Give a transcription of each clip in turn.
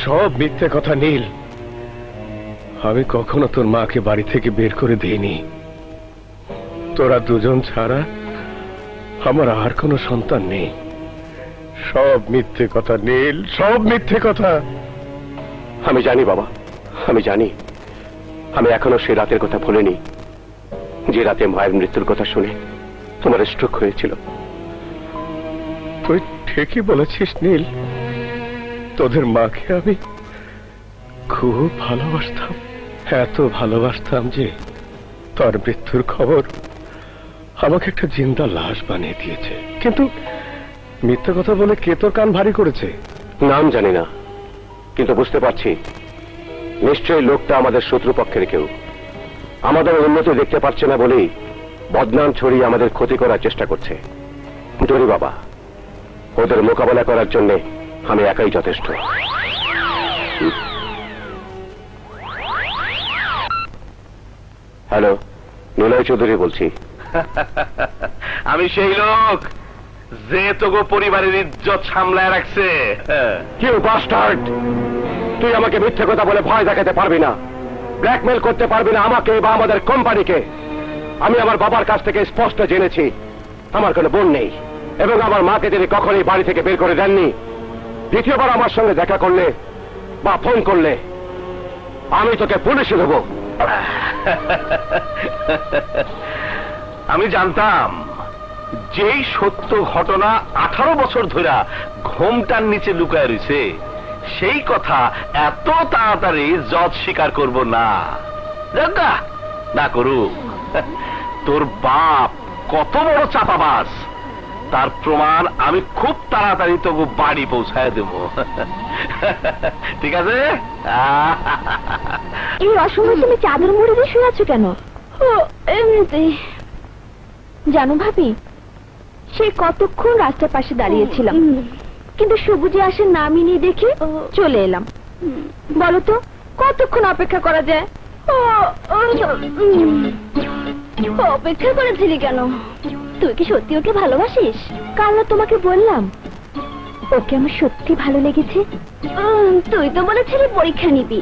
সব মিথ্যে কথা নীল। আমি কখনো তোর মাকে বাড়ি থেকে বের করে দিইনি। তোরা দুজন ছাড়া আমার আর কোনো সন্তান নেই। সব মিথ্যে কথা নীল, সব মিথ্যে কথা। আমি জানি বাবা, আমি জানি। আমি এখনো সে রাতের কথা ভুলিনি, যে রাতে মায়ের মৃত্যুর কথা শুনে তোমার স্ট্রোক হয়েছিল। তুই ঠিকই বলেছিস নীল, তোদের মাকে আমি খুব ভালোবাসতাম। এত ভালোবাসতাম যে তার মৃত্যুর খবর আমাকে একটা জিন্দা লাশ বানিয়ে দিয়েছে। কিন্তু মিথ্যে কথা বলে কে তোর কান ভারী করেছে? নাম জানি না, কিন্তু বুঝতে পারছি নিশ্চয়ই লোকটা আমাদের শত্রুপক্ষের কেউ। আমাদের উন্নতি দেখতে পাচ্ছে না বলেই বদনাম ছড়িয়ে আমাদের ক্ষতি করার চেষ্টা করছে। ধরি বাবা, ওদের মোকাবেলা করার জন্য আমি একাই যথেষ্ট। হ্যালো, নিলয় চৌধুরী বলছি। আমি সেই লোক যে তোগো পরিবারের ইজ্জত সামলায় রাখছে। কিউ বাস্টার্ড, তুই আমাকে মিথ্যে কথা বলে ভয় দেখাতে পারবি না, ব্ল্যাকমেল করতে পারবি না আমাকে বা আমাদের কোম্পানিকে। আমি আমার বাবার কাছ থেকে স্পষ্ট জেনেছি আমার কোনো বোন নেই, এবং আমার মাকে তিনি কখনোই বাড়ি থেকে বের করে দেননি। দ্বিতীয়বার আমার সঙ্গে দেখা করলে বা ফোন করলে আমি তোকে পুলিশে দেবো। আমি জানতাম যেই সত্য ঘটনা 18 বছর ধরে ঘোমটার নিচে লুকায় রয়েছে, সেই কথা এত তাড়াতাড়ি জজ স্বীকার করব না। জাগা না করুক। তোর বাপ কত বড় চাপাবাজ তার প্রমাণ আমি খুব তাড়াতাড়ি তোকে বাড়ি পৌঁছায় দেব। ঠিক আছে? এই অসময় তুমি চাদর মুড়ি দিয়ে শুয়ে আছো কেন? এমনিতেই। জানো ভাবি, সে কতক্ষণ রাস্তার পাশে দাঁড়িয়েছিলাম, কিন্তু সবুজে আসে নামই নিয়ে দেখে চলে এলাম। বলো তো কতক্ষণ অপেক্ষা করা যায়? অপেক্ষা করেছিলি কেন? তুই কি সত্যি ওকে ভালোবাসিস? কাল না তোমাকে বললাম ওকে আমার সত্যি ভালো লেগেছে। তুই তো বলেছিলি পরীক্ষা নিবি।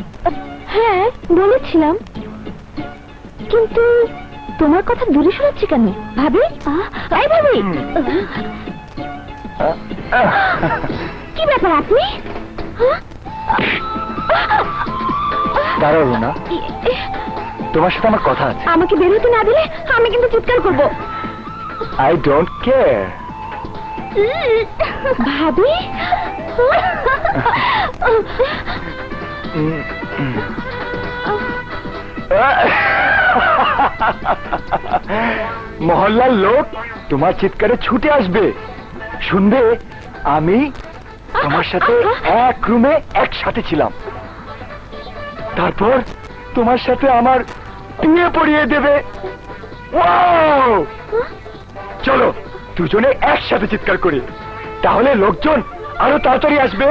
হ্যাঁ বলেছিলাম, কিন্তু তোমার কথা দূরে শোনাচ্ছি কেন ভাবি? এই ভাবি, কি ব্যাপার আপনি? দাঁড়াও রুনা, তোমার সাথে আমার কথা আছে। আমাকে বের হতে না দিলে আমি কিন্তু চিৎকার করব। I don't care. ভাবি, মহল্লার লোক তোমার চিৎকারে ছুটে আসবে, শুনবে আমি তোমার সাথে এক রুমে একসাথে ছিলাম, তারপর তোমার সাথে আমার বিয়ে পড়িয়ে দেবে। চলো দুজনে একসাথে চিৎকার করি, তাহলে লোকজন আরো তাড়াতাড়ি আসবে,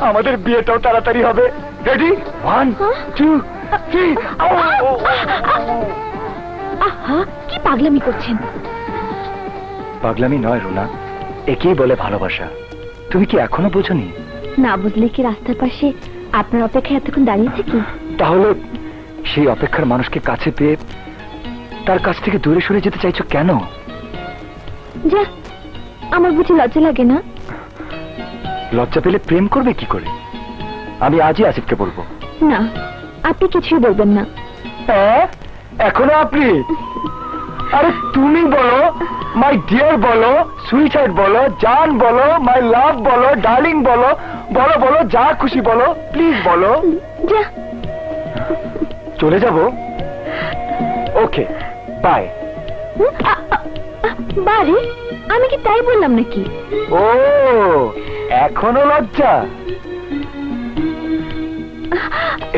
আমাদের বিয়েটাও তাড়াতাড়ি হবে। রেডি? 1 2 3। আহা, কি পাগলামি করছেন? পাগলামি নয় রুনা, একেই বলে ভালোবাসা। তুমি কি এখনো বোঝনি? না বুঝলে কি রাস্তার পাশে আপনার অপেক্ষায় এতক্ষণ দাঁড়িয়েছে কি? তাহলে সেই অপেক্ষার মানুষকে কাছে পেয়ে তার কাছ থেকে দূরে সরে যেতে চাইছো কেন? যা, আমার বুঝি লজ্জা লাগে না? লজ্জা পেলে প্রেম করবে কি করে? আমি আজই আসিফকে বলবো। না, আপনি কিছুই বলবেন না। হ্যাঁ, এখনো আপনি? আরে তুমি বলো, মাই ডিয়ার বলো, সুইসাইড বলো, জান বলো, মাই লাভ বলো, ডার্লিং বলো, বলো বলো, যা খুশি বলো, প্লিজ বলো। যা, চলে যাব? ওকে, বাই। বারে আমি কি তাই বললাম নাকি? ও, এখনো লজ্জা?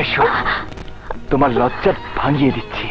এসো, তোমার লজ্জা ভাঙিয়ে দিচ্ছি।